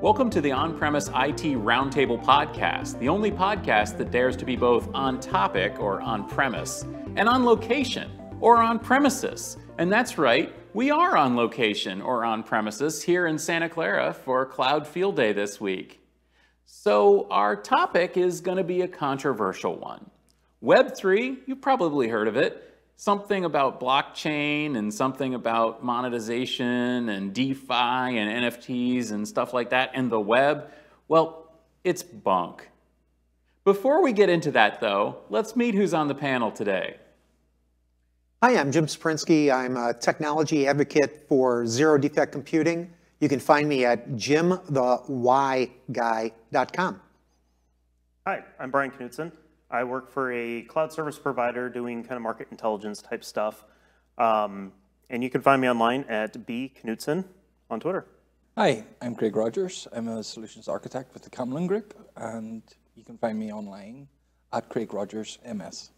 Welcome to the On-Premise IT Roundtable podcast, the only podcast that dares to be both on topic or on-premise, and on location or on premises. And that's right, we are on location or on premises here in Santa Clara for Cloud Field Day this week. So our topic is going to be a controversial one. Web3, you've probably heard of it. Something about blockchain and something about monetization and DeFi and NFTs and stuff like that and the web. Well, it's bunk. Before we get into that though, let's meet who's on the panel today. Hi, I'm Jim Sprinsky. I'm a technology advocate for zero defect computing. You can find me at jimthewhyguy.com. Hi, I'm Brian Knudsen. I work for a cloud service provider doing kind of market intelligence type stuff. And you can find me online at bknudsen on Twitter. Hi, I'm Craig Rogers. I'm a solutions architect with the Camlin Group, and you can find me online at Craig Rogers MS.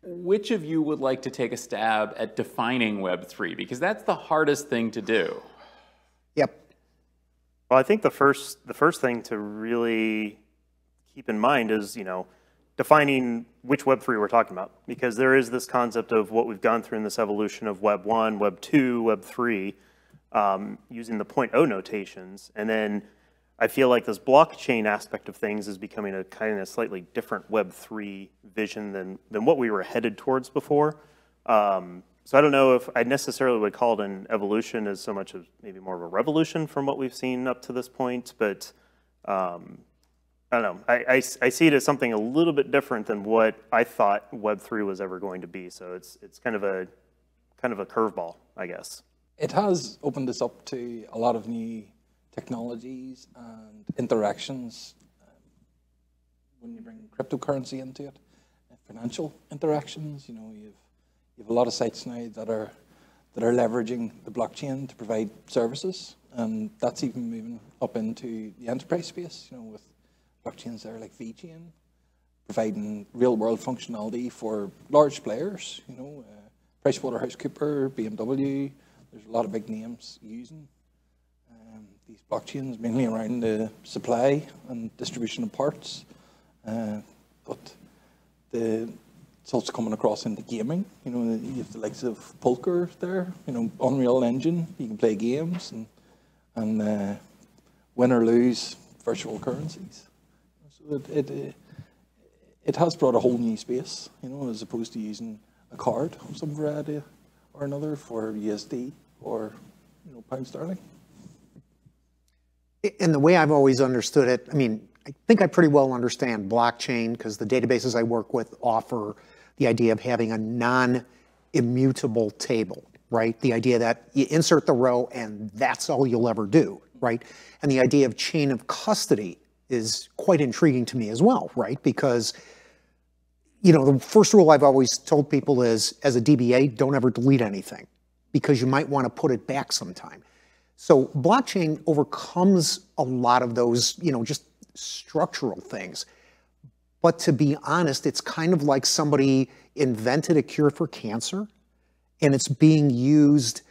Which of you would like to take a stab at defining Web3? Because that's the hardest thing to do. Yep. Well, I think the first thing to really keep in mind is, defining which Web3 we're talking about, because there is this concept of what we've gone through in this evolution of Web 1, Web 2, Web 3, using the 0.0 notations. And then I feel like this blockchain aspect of things is becoming a kind of slightly different Web 3 vision than what we were headed towards before. So I don't know if I necessarily would call it an evolution as so much as maybe more of a revolution from what we've seen up to this point, but I don't know. I see it as something a little bit different than what I thought Web3 was ever going to be. So it's kind of a curveball, I guess. It has opened us up to a lot of new technologies and interactions. When you bring cryptocurrency into it, financial interactions, you have a lot of sites now that are leveraging the blockchain to provide services, and that's even moving up into the enterprise space. With blockchains there like VeChain, providing real-world functionality for large players. PricewaterhouseCoopers, BMW. There's a lot of big names using these blockchains, mainly around the supply and distribution of parts. But it's also coming across into gaming. You have the likes of Pulker there. Unreal Engine. You can play games and win or lose virtual currencies. So it has brought a whole new space, as opposed to using a card of some variety or another for USD or pound sterling. And the way I've always understood it, I think I pretty well understand blockchain because the databases I work with offer the idea of having a non-immutable table, right? The idea that you insert the row and that's all you'll ever do, right? And the idea of chain of custody is quite intriguing to me as well, right? Because, the first rule I've always told people is, as a DBA, don't ever delete anything because you might want to put it back sometime. So blockchain overcomes a lot of those, just structural things. But to be honest, it's kind of like somebody invented a cure for cancer and it's being used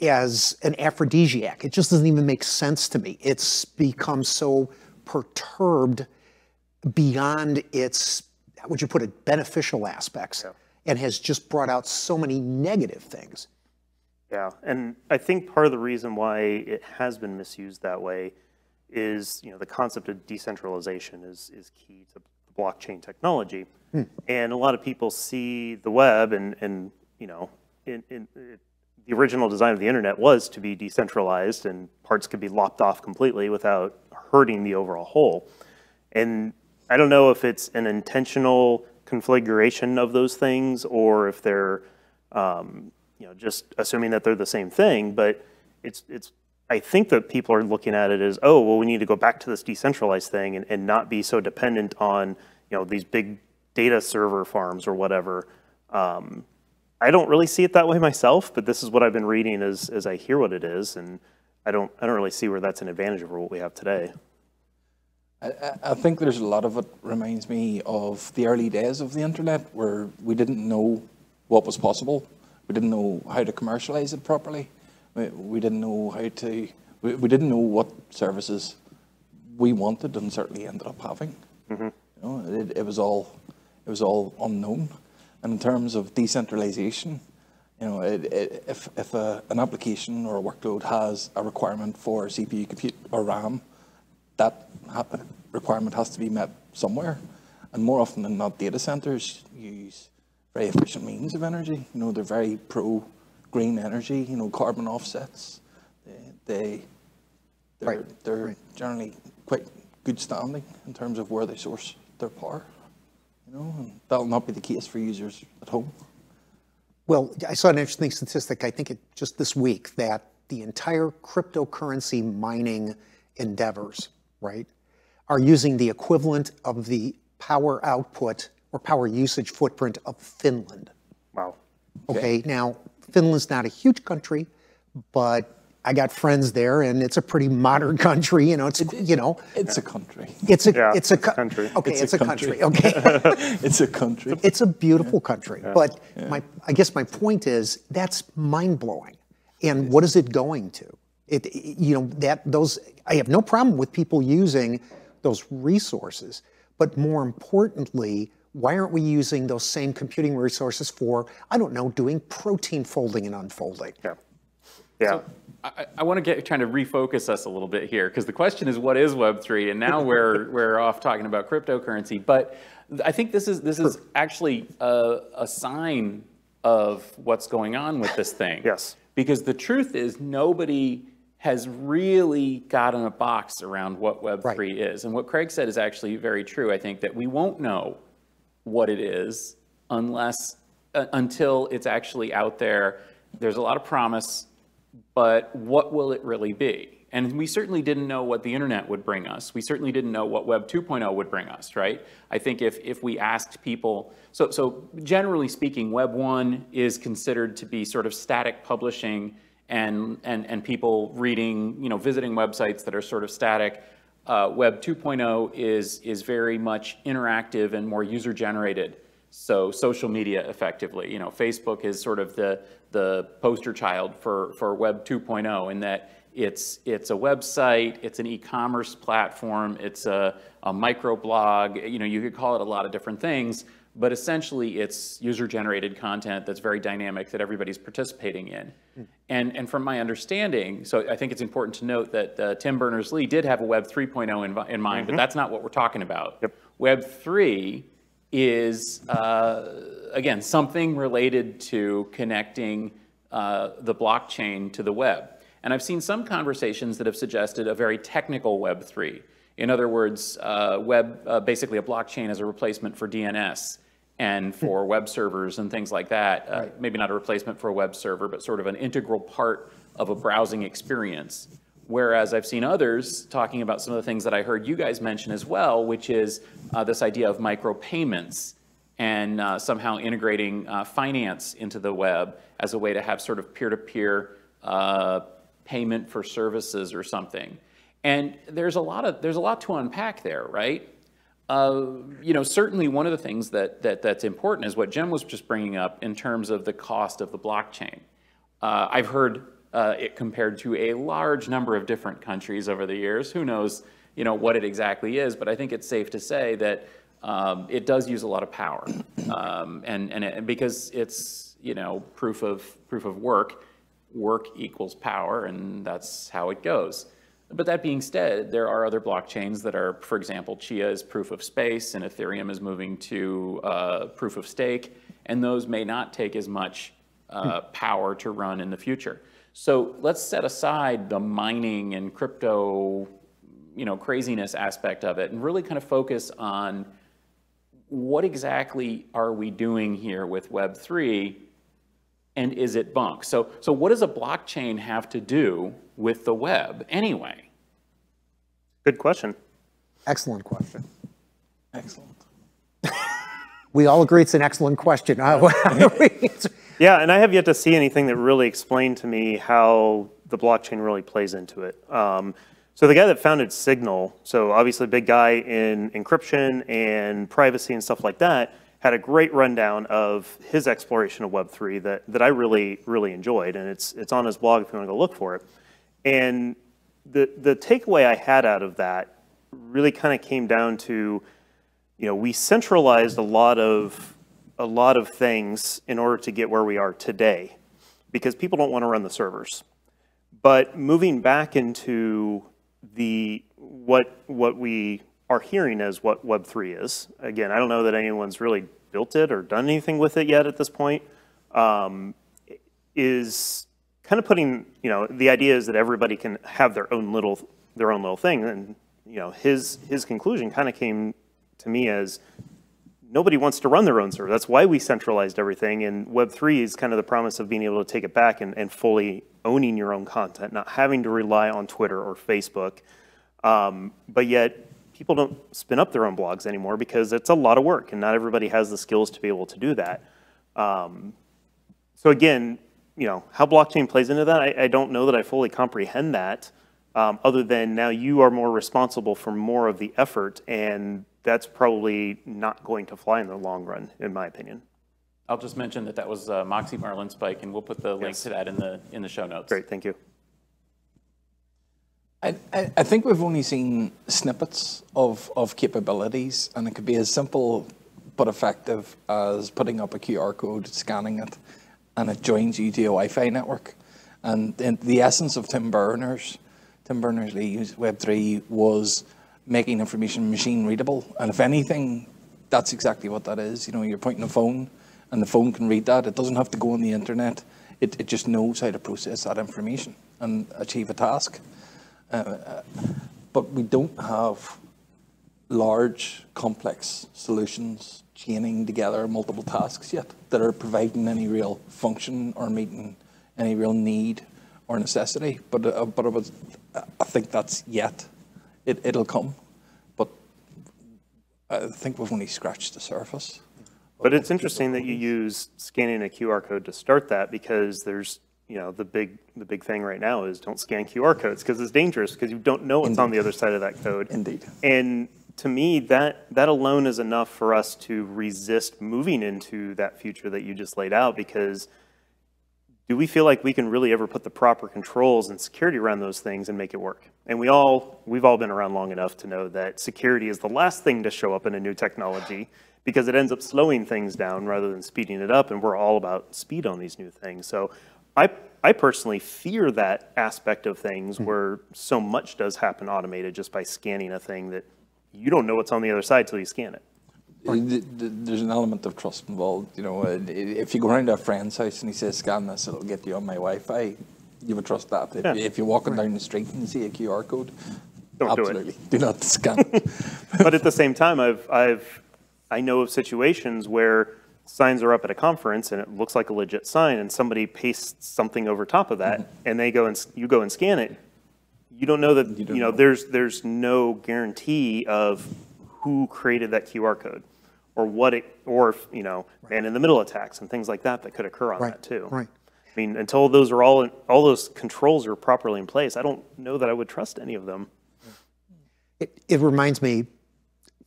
as an aphrodisiac. It just doesn't even make sense to me. It's become so perturbed beyond its, how would you put it, beneficial aspects, and has just brought out so many negative things. Yeah, and I think part of the reason why it has been misused that way is, the concept of decentralization is key to blockchain technology. And a lot of people see the web and the original design of the internet was to be decentralized and parts could be lopped off completely without hurting the overall whole. And I don't know if it's an intentional configuration of those things or if they're just assuming that they're the same thing, but I think that people are looking at it as, oh, well, we need to go back to this decentralized thing and not be so dependent on, these big data server farms or whatever. I don't really see it that way myself, but this is what I've been reading as I hear what it is, and I don't really see where that's an advantage over what we have today. I think there's a lot of it reminds me of the early days of the internet where we didn't know what was possible. We didn't know how to commercialize it properly. We didn't know how to we didn't know what services we wanted and certainly ended up having. You know, it was all unknown. And in terms of decentralization, you know, if an application or a workload has a requirement for CPU compute or RAM, that requirement has to be met somewhere. And more often than not, data centers use very efficient means of energy. You know, they're very pro green energy, you know, carbon offsets. They're generally quite good standing in terms of where they source their power. You know, and that'll not be the case for users at home. Well, I saw an interesting statistic, I think just this week, that the entire cryptocurrency mining endeavors, right, are using the equivalent of the power output or power usage footprint of Finland. Wow. Okay, now, Finland's not a huge country, but I got friends there, and it's a pretty modern country. You know, it's It's a country. It's a country. Okay, it's a country. Okay, It's a country. it's a beautiful country. But I guess my point is that's mind blowing. And what is it going to? I have no problem with people using those resources, but more importantly, why aren't we using those same computing resources for, I don't know, doing protein folding and unfolding? Yeah. So I want to trying to refocus us a little bit here, because the question is, what is Web3? And now we're off talking about cryptocurrency. But I think this is actually a sign of what's going on with this thing. Yes. Because the truth is, nobody has really gotten a box around what Web3 is. And what Craig said is actually very true. I think that we won't know what it is until it's actually out there. There's a lot of promise, but what will it really be? And we certainly didn't know what the internet would bring us. We certainly didn't know what Web 2.0 would bring us, right? I think if we asked people, so generally speaking, Web 1 is considered to be sort of static publishing and people reading, visiting websites that are sort of static. Web 2.0 is very much interactive and more user-generated. So social media, effectively, Facebook is sort of the poster child for Web 2.0 in that it's a website, it's an e-commerce platform, it's a microblog. You could call it a lot of different things, but essentially it's user-generated content that's very dynamic that everybody's participating in. And from my understanding, so I think it's important to note that Tim Berners-Lee did have a Web 3.0 in mind, but that's not what we're talking about. Yep. Web 3 is, again, something related to connecting the blockchain to the web. And I've seen some conversations that have suggested a very technical Web 3. In other words, basically a blockchain as a replacement for DNS and for web servers and things like that. Right. Maybe not a replacement for a web server, but sort of an integral part of a browsing experience. Whereas I've seen others talking about some of the things that I heard you guys mention as well, which is this idea of micropayments and somehow integrating finance into the web as a way to have sort of peer-to-peer payment for services or something. And there's a lot to unpack there, right? Certainly one of the things that's important is what Jim was just bringing up in terms of the cost of the blockchain. I've heard it compared to a large number of different countries over the years. Who knows, what it exactly is, but I think it's safe to say that it does use a lot of power, and because it's proof of work equals power, and that's how it goes. But that being said, there are other blockchains that are, for example, Chia is proof of space, and Ethereum is moving to proof of stake, and those may not take as much power to run in the future. So let's set aside the mining and crypto, craziness aspect of it, and really kind of focus on what exactly are we doing here with Web3, and is it Bunk? So what does a blockchain have to do with the web anyway? Good question. Excellent question. Excellent. We all agree it's an excellent question. Yeah, and I have yet to see anything that really explained to me how the blockchain really plays into it. So the guy that founded Signal, so obviously a big guy in encryption and privacy and stuff like that, had a great rundown of his exploration of Web3 that I really, really enjoyed. And it's on his blog if you want to go look for it. And the takeaway I had out of that really kind of came down to, we centralized a lot of things in order to get where we are today, because people don't want to run the servers. But moving back into what we are hearing as what Web3 is, again, I don't know that anyone's really built it or done anything with it yet at this point, is kind of putting, the idea is that everybody can have their own little thing. And, his conclusion kind of came to me as nobody wants to run their own server. That's why we centralized everything. And Web3 is kind of the promise of being able to take it back and fully owning your own content, not having to rely on Twitter or Facebook. But yet people don't spin up their own blogs anymore because it's a lot of work and not everybody has the skills to be able to do that. So again, how blockchain plays into that, I don't know that I fully comprehend that, other than now you are more responsible for more of the effort, and that's probably not going to fly in the long run, in my opinion. I'll just mention that was Moxie Marlinspike, and we'll put the link to that in the show notes. Great, thank you. I think we've only seen snippets of capabilities, and it could be as simple but effective as putting up a QR code, scanning it, and it joins you to a Wi-Fi network. And the essence of Tim Berners-Lee's Web3 was making information machine readable. And if anything, that's exactly what that is. You're pointing a phone and the phone can read that. It doesn't have to go on the internet. It just knows how to process that information and achieve a task. But we don't have large, complex solutions chaining together multiple tasks yet that are providing any real function or meeting any real need or necessity. But I think that's yet. It'll come, but I think we've only scratched the surface. But it's interesting that you use scanning a QR code to start that, because there's, the big thing right now is don't scan QR codes because it's dangerous, because you don't know what's on the other side of that code. Indeed. And to me, that alone is enough for us to resist moving into that future that you just laid out, because do we feel like we can really ever put the proper controls and security around those things and make it work? And we've all been around long enough to know that security is the last thing to show up in a new technology, because it ends up slowing things down rather than speeding it up, and we're all about speed on these new things. So I personally fear that aspect of things where so much does happen automated just by scanning a thing that you don't know what's on the other side till you scan it. There's an element of trust involved. If you go around to a friend's house and he says, scan this, it'll get you on my Wi-Fi, you would trust that. If you're walking down the street and you see a QR code, absolutely, do not scan. But at the same time, I know of situations where signs are up at a conference and it looks like a legit sign, and somebody pastes something over top of that, and you go and scan it. You don't know that there's no guarantee of who created that QR code, or man in the middle attacks and things like that could occur on that too. Right. I mean, until those are all those controls are properly in place, I don't know that I would trust any of them. It reminds me,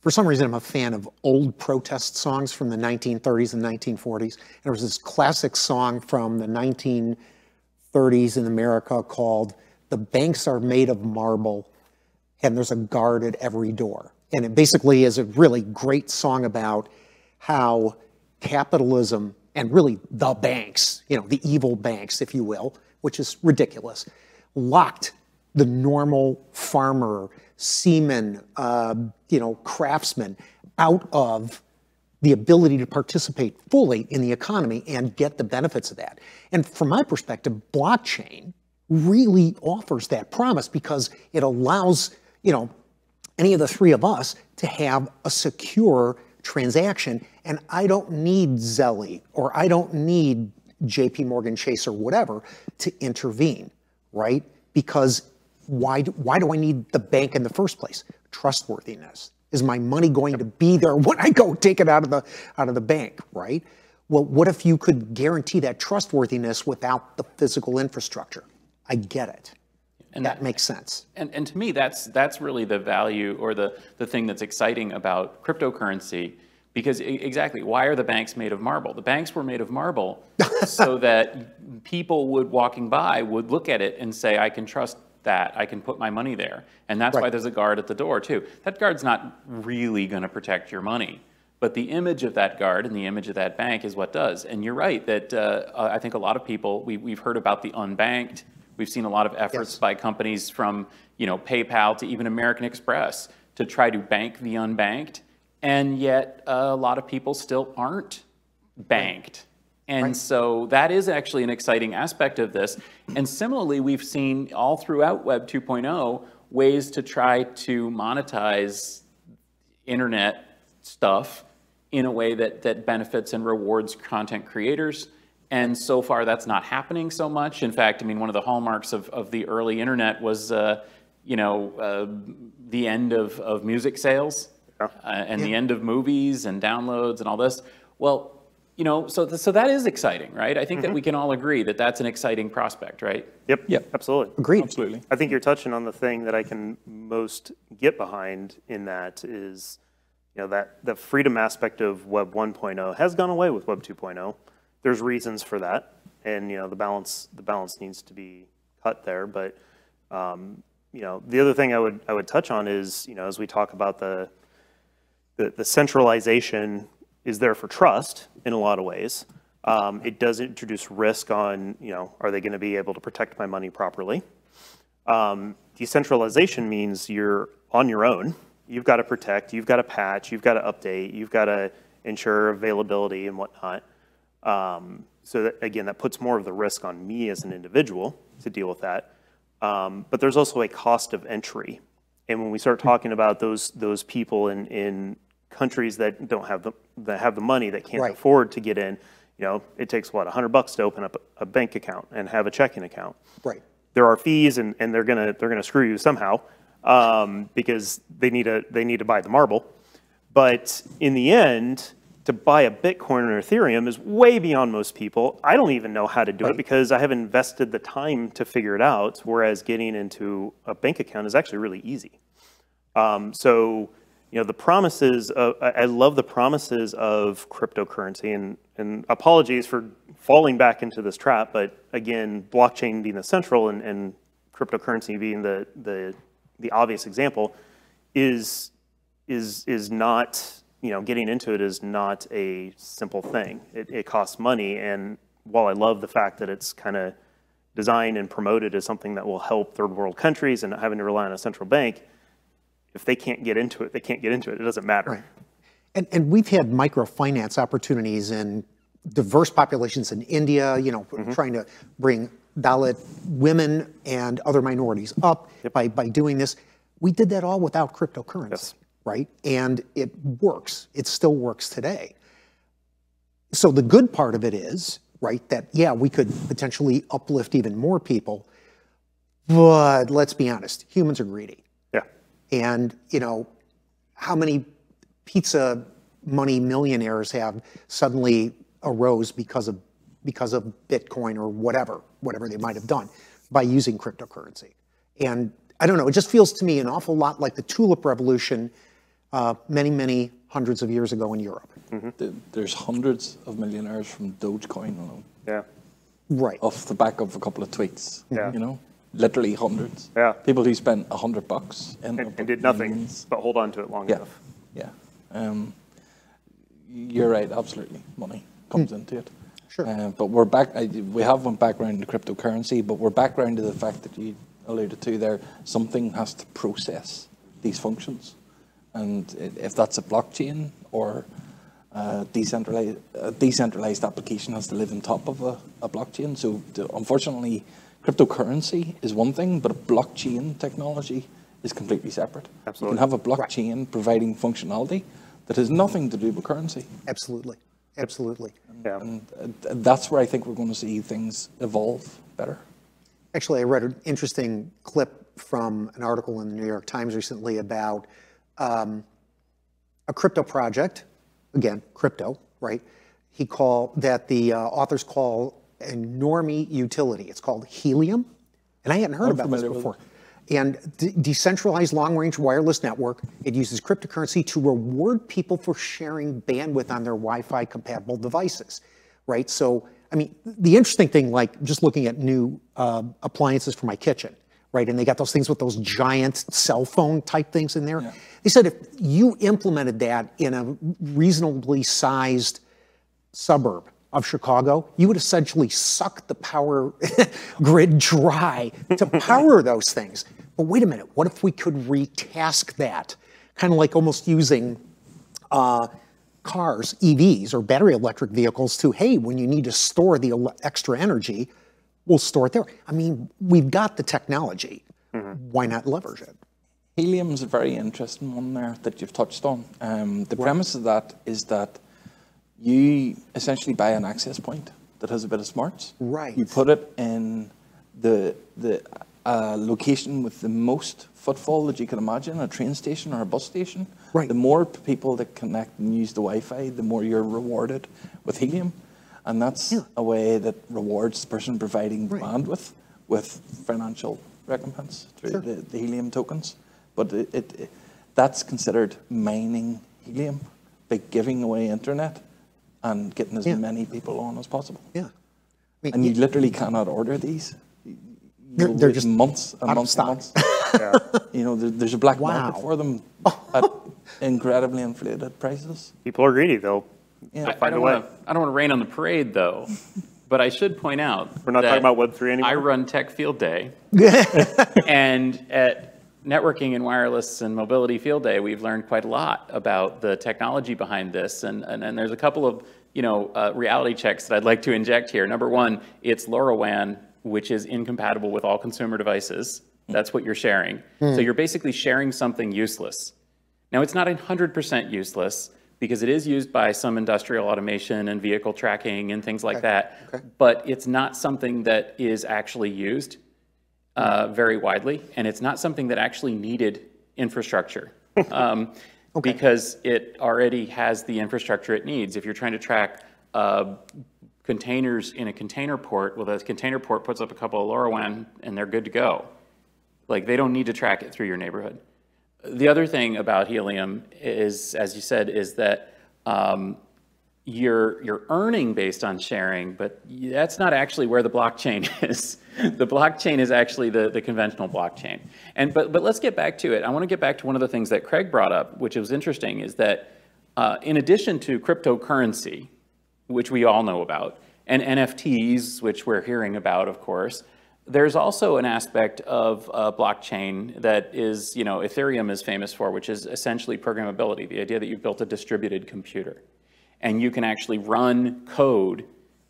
for some reason, I'm a fan of old protest songs from the 1930s and 1940s. There was this classic song from the 1930s in America called "The Banks Are Made of Marble, and There's a Guard at Every Door." And it basically is a really great song about how capitalism and really the banks, the evil banks, if you will, which is ridiculous, locked the normal farmer, seaman, craftsman out of the ability to participate fully in the economy and get the benefits of that. And from my perspective, blockchain really offers that promise, because it allows, any of the three of us to have a secure transaction, and I don't need Zelly, or I don't need JP Morgan Chase or whatever to intervene, right? Because why do I need the bank in the first place? Trustworthiness. Is my money going to be there when I go take it out of the bank, right? Well, what if you could guarantee that trustworthiness without the physical infrastructure? I get it. And that makes sense. And to me, that's really the value, or the thing that's exciting about cryptocurrency, because exactly, why are the banks made of marble? The banks were made of marble so that people walking by would look at it and say, I can trust that I can put my money there. And that's Right. why there's a guard at the door too. That guard's not really going to protect your money, but the image of that guard and the image of that bank is what does. And you're right that I think a lot of people, we've heard about the unbanked. We've seen a lot of efforts by companies from PayPal to even American Express to try to bank the unbanked. And yet a lot of people still aren't banked. And so that is actually an exciting aspect of this. And similarly, we've seen all throughout Web 2.0 ways to try to monetize internet stuff in a way that benefits and rewards content creators. And so far, that's not happening so much. In fact, I mean, one of the hallmarks of the early internet was, the end of music sales and the end of movies and downloads and all this. Well, so that is exciting, right? I think that we can all agree that that's an exciting prospect, right? Yep, absolutely. Agreed. Absolutely. I think you're touching on the thing that I can most get behind in that is, that the freedom aspect of Web 1.0 has gone away with Web 2.0. There's reasons for that, and the balance needs to be cut there. But the other thing I would touch on is, as we talk about the centralization is there for trust in a lot of ways. It does introduce risk on, are they going to be able to protect my money properly? Decentralization means you're on your own. You've got to protect, you've got to patch, you've got to update, you've got to ensure availability and whatnot. So that, again, that puts more of the risk on me as an individual to deal with that. But there's also a cost of entry. And when we start talking about those people in countries that don't have the money, that can't afford to get in, it takes what, $100 to open up a bank account and have a checking account. Right. There are fees, and they're gonna screw you somehow because they need to buy the marble. But in the end, to buy a Bitcoin or Ethereum is way beyond most people. I don't even know how to do it because I haven't invested the time to figure it out. Whereas getting into a bank account is actually really easy. So the promises I love the promises of cryptocurrency, and apologies for falling back into this trap, but again, blockchain being the central and cryptocurrency being the obvious example is not, getting into it is not a simple thing. It costs money, and while I love the fact that it's kind of designed and promoted as something that will help third world countries and not having to rely on a central bank, if they can't get into it, they can't get into it. It doesn't matter. Right. And we've had microfinance opportunities in diverse populations in India, trying to bring Dalit women and other minorities up by doing this. We did that all without cryptocurrency, right? And it works. It still works today. So the good part of it is, right, that, we could potentially uplift even more people, but let's be honest, humans are greedy. And, how many pizza money millionaires have suddenly arose because of Bitcoin or whatever they might have done by using cryptocurrency. And I don't know, it just feels to me an awful lot like the tulip revolution many, many hundreds of years ago in Europe. There's hundreds of millionaires from Dogecoin alone. Right. Off the back of a couple of tweets. Literally hundreds. People who spent $100 and did nothing but hold on to it long enough. You're right, absolutely. Money comes into it. Sure. But we're back. We have went back around to cryptocurrency, but we're back around to the fact that you alluded to there. Something has to process these functions, and if that's a blockchain or a decentralized application has to live on top of a blockchain. So unfortunately, cryptocurrency is one thing, but a blockchain technology is completely separate. Absolutely. You can have a blockchain providing functionality that has nothing to do with currency. Absolutely. And that's where I think we're going to see things evolve better. Actually, I read an interesting clip from an article in the New York Times recently about a crypto project, again, crypto, right? That the authors call a normie utility. It's called Helium, and I hadn't heard about this before. And decentralized long-range wireless network. It uses cryptocurrency to reward people for sharing bandwidth on their Wi-Fi compatible devices, right? So, I mean, the interesting thing, like just looking at new appliances for my kitchen, right? And they got those things with those giant cell phone type things in there. Yeah. They said if you implemented that in a reasonably sized suburb of Chicago, you would essentially suck the power grid dry to power those things. But wait a minute, what if we could retask that? Kind of like almost using cars, EVs, or battery electric vehicles to, hey, when you need to store the extra energy, we'll store it there. I mean, we've got the technology. Why not leverage it? Helium is a very interesting one there that you've touched on. The premise of that is that you essentially buy an access point that has a bit of smarts. Right. You put it in the location with the most footfall that you can imagine, a train station or a bus station. Right. The more people that connect and use the Wi-Fi, the more you're rewarded with helium. And that's a way that rewards the person providing the bandwidth with financial recompense through the helium tokens. But that's considered mining helium, like giving away internet and getting as many people on as possible. Yeah. I mean, And you literally cannot order these. They're just months and out of months stock. and months. You know, there's a black market for them at incredibly inflated prices. People are greedy. They'll find a way. I don't want to rain on the parade, though. But I should point out We're not talking about Web3 anymore. I run Tech Field Day. And at Networking and Wireless and Mobility Field Day, we've learned quite a lot about the technology behind this. And there's a couple of reality checks that I'd like to inject here. Number one, it's LoRaWAN, which is incompatible with all consumer devices. That's what you're sharing. So you're basically sharing something useless. Now, it's not 100% useless, because it is used by some industrial automation and vehicle tracking and things like that, but it's not something that is actually used very widely, and it's not something that actually needed infrastructure because it already has the infrastructure it needs. If you're trying to track containers in a container port, well, the container port puts up a couple of LoRaWAN and they're good to go. Like, they don't need to track it through your neighborhood. The other thing about helium is, as you said, is that you're earning based on sharing, but that's not actually where the blockchain is. The blockchain is actually the conventional blockchain. But let's get back to it. I want to get back to one of the things that Craig brought up, which was interesting, is that in addition to cryptocurrency, which we all know about, and NFTs, which we're hearing about, of course, there's also an aspect of blockchain that is, Ethereum is famous for, which is essentially programmability, the idea that you've built a distributed computer. And you can actually run code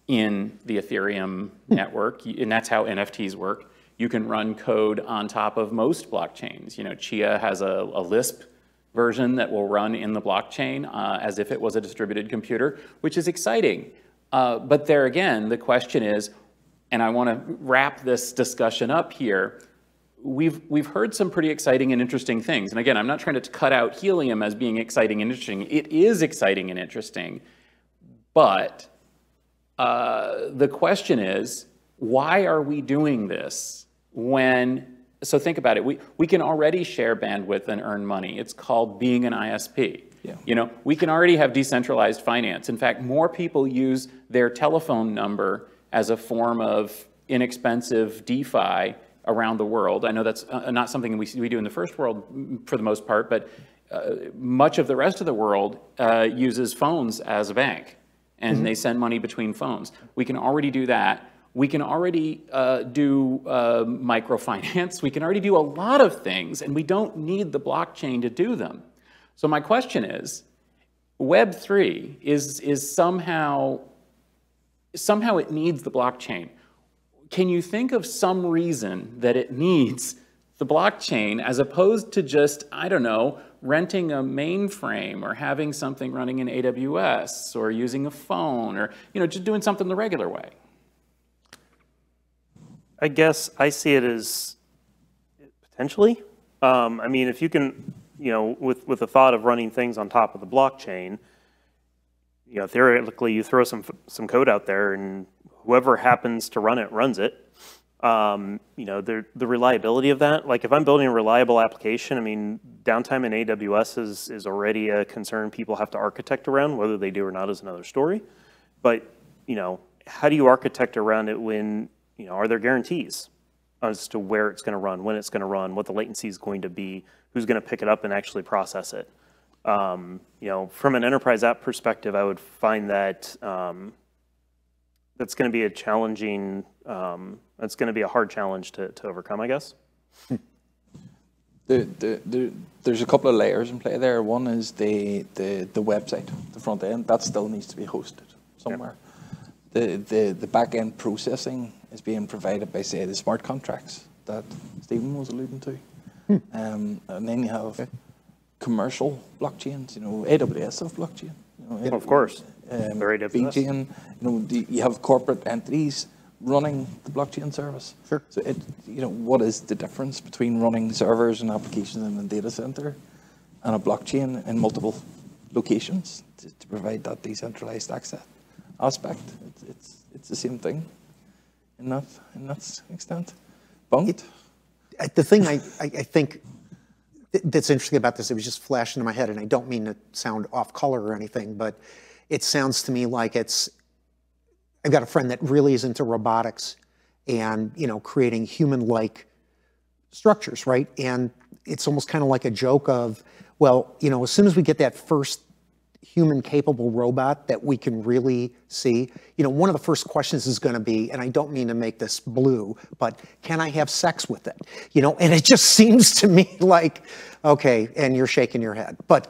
in the Ethereum network, and that's how NFTs work. You can run code on top of most blockchains. Chia has a Lisp version that will run in the blockchain as if it was a distributed computer, which is exciting. But there again, the question is, and I want to wrap this discussion up here, we've heard some pretty exciting and interesting things. And again, I'm not trying to cut out helium as being exciting and interesting. It is exciting and interesting. But the question is, why are we doing this when, so think about it, we can already share bandwidth and earn money. It's called being an ISP. Yeah. We can already have decentralized finance. In fact, more people use their telephone number as a form of inexpensive DeFi around the world. I know that's not something we do in the first world for the most part, but much of the rest of the world uses phones as a bank, and they send money between phones. We can already do that. We can already do microfinance. We can already do a lot of things, and we don't need the blockchain to do them. So my question is, Web3 is somehow it needs the blockchain. Can you think of some reason that it needs the blockchain as opposed to just, I don't know, renting a mainframe or having something running in AWS or using a phone or, just doing something the regular way? I guess I see it as potentially. I mean, if you can, with the thought of running things on top of the blockchain, theoretically, you throw some code out there, and whoever happens to run it runs it. The reliability of that. Like, if I'm building a reliable application, I mean, downtime in AWS is already a concern people have to architect around. Whether they do or not is another story. But how do you architect around it when are there guarantees? as to where it's going to run, when it's going to run, what the latency is going to be, who's going to pick it up and actually process it. You know, from an enterprise app perspective, I would find that that's going to be a challenging, that's going to be a hard challenge to overcome, I guess. There's a couple of layers in play there. One is the website, the front end, that still needs to be hosted somewhere. Yep. The back end processing is being provided by, say, the smart contracts that Stephen was alluding to. And then you have commercial blockchains, you know, AWS of blockchain. You know, of course. Very different. BGN, you know, you have corporate entities running the blockchain service. Sure. So you know, what is the difference between running servers and applications in a data center and a blockchain in multiple locations to provide that decentralized access aspect? It's the same thing in that extent. Bunk? The thing I think that's interesting about this, it was just flashed into my head, and I don't mean to sound off color or anything, but it sounds to me like I've got a friend that really is into robotics and, you know, creating human-like structures, right? And it's almost kind of like a joke of, well, you know, as soon as we get that first human-capable robot that we can really see, you know, one of the first questions is going to be, and I don't mean to make this blue, but can I have sex with it? You know, and it just seems to me like, okay, and you're shaking your head, but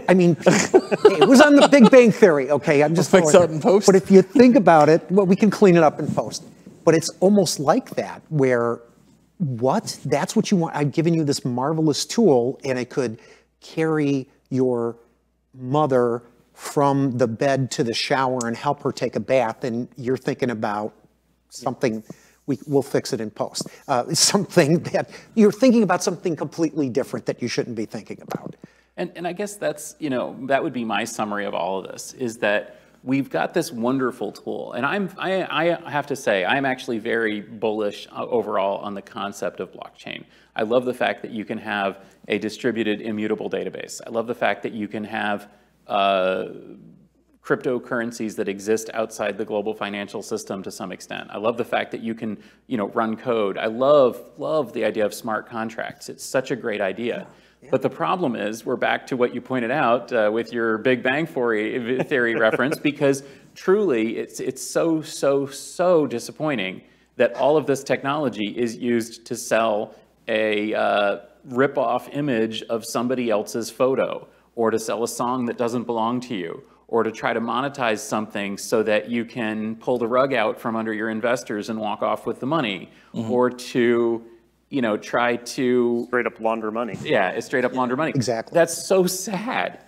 I mean, it was on the Big Bang Theory, okay? I'm just fix that in post. But if you think about it, well, we can clean it up in post. But it's almost like that, where what? That's what you want. I've given you this marvelous tool, and it could carry your mother from the bed to the shower and help her take a bath, and you're thinking about something. We'll fix it in post. Something that you're thinking about, something completely different that you shouldn't be thinking about. And I guess that's, you know, that would be my summary of all of this, is that we've got this wonderful tool. And I have to say, I'm actually very bullish overall on the concept of blockchain. I love the fact that you can have a distributed immutable database. I love the fact that you can have cryptocurrencies that exist outside the global financial system to some extent. I love the fact that you can, you know, run code. I love the idea of smart contracts. It's such a great idea. But the problem is, we're back to what you pointed out with your Big Bang Theory reference, because truly it's so disappointing that all of this technology is used to sell a rip-off image of somebody else's photo, or to sell a song that doesn't belong to you, or to try to monetize something so that you can pull the rug out from under your investors and walk off with the money, or to, you know, try to straight up launder money. Yeah, it's straight up launder money. Exactly. That's so sad.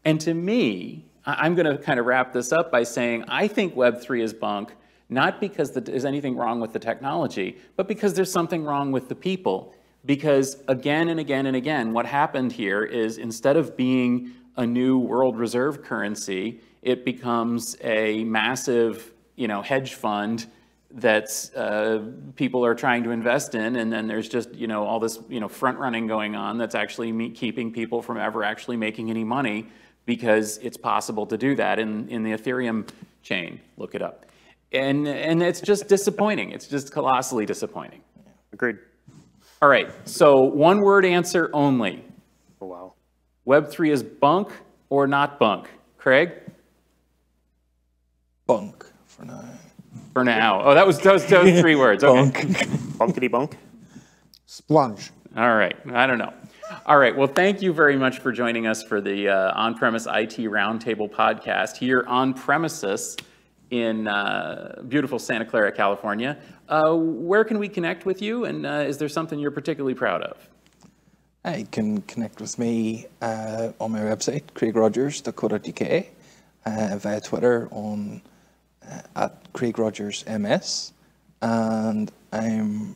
And to me, I'm going to kind of wrap this up by saying I think Web3 is bunk, not because there's anything wrong with the technology, but because there's something wrong with the people. Because again and again and again, what happened here is, instead of being a new world reserve currency, it becomes a massive, you know, hedge fund that people are trying to invest in, and then there's just, you know, all this, you know, front running going on that's actually keeping people from ever actually making any money, because it's possible to do that in the Ethereum chain. Look it up, and it's just disappointing. It's just colossally disappointing. Agreed. All right, so one word answer only. Oh, wow. Web3 is bunk or not bunk? Craig? Bunk for now. For now. Oh, that was 3 words. Okay. Bunk. Bunkity bunk. Splunge. All right. I don't know. All right. Well, thank you very much for joining us for the On-Premise IT Roundtable podcast here on premises in beautiful Santa Clara, California. Where can we connect with you, and is there something you're particularly proud of? You can connect with me on my website, craigrogers.co.uk, via Twitter on at CraigRogersMS, and I'm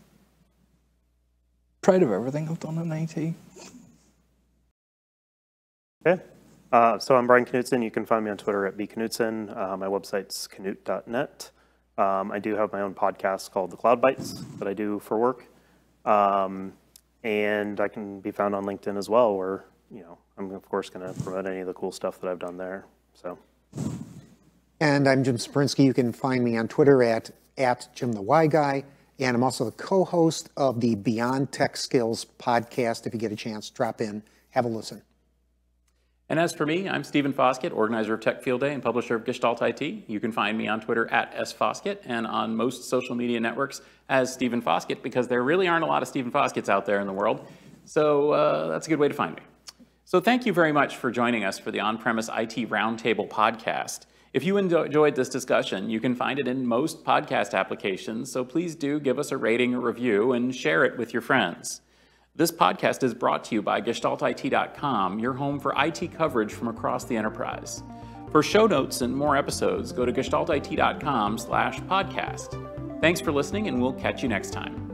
proud of everything I've done in IT. Okay. So I'm Brian Knutson. You can find me on Twitter at bknutson. My website's knut.net. I do have my own podcast called The Cloud Bites that I do for work. And I can be found on LinkedIn as well, where, you know, I'm of course going to promote any of the cool stuff that I've done there. So. And I'm Jim Saprinsky. You can find me on Twitter at Jim the Y Guy, And I'm also the co-host of the Beyond Tech Skills podcast. If you get a chance, drop in, have a listen. And as for me, I'm Stephen Foskett, organizer of Tech Field Day and publisher of Gestalt IT. You can find me on Twitter at @sfoskett and on most social media networks as Stephen Foskett, because there really aren't a lot of Stephen Fosketts out there in the world. So that's a good way to find me. So thank you very much for joining us for the On-Premise IT Roundtable podcast. If you enjoyed this discussion, you can find it in most podcast applications, so please do give us a rating or review and share it with your friends. This podcast is brought to you by GestaltIT.com, your home for IT coverage from across the enterprise. For show notes and more episodes, go to GestaltIT.com/podcast. Thanks for listening, and we'll catch you next time.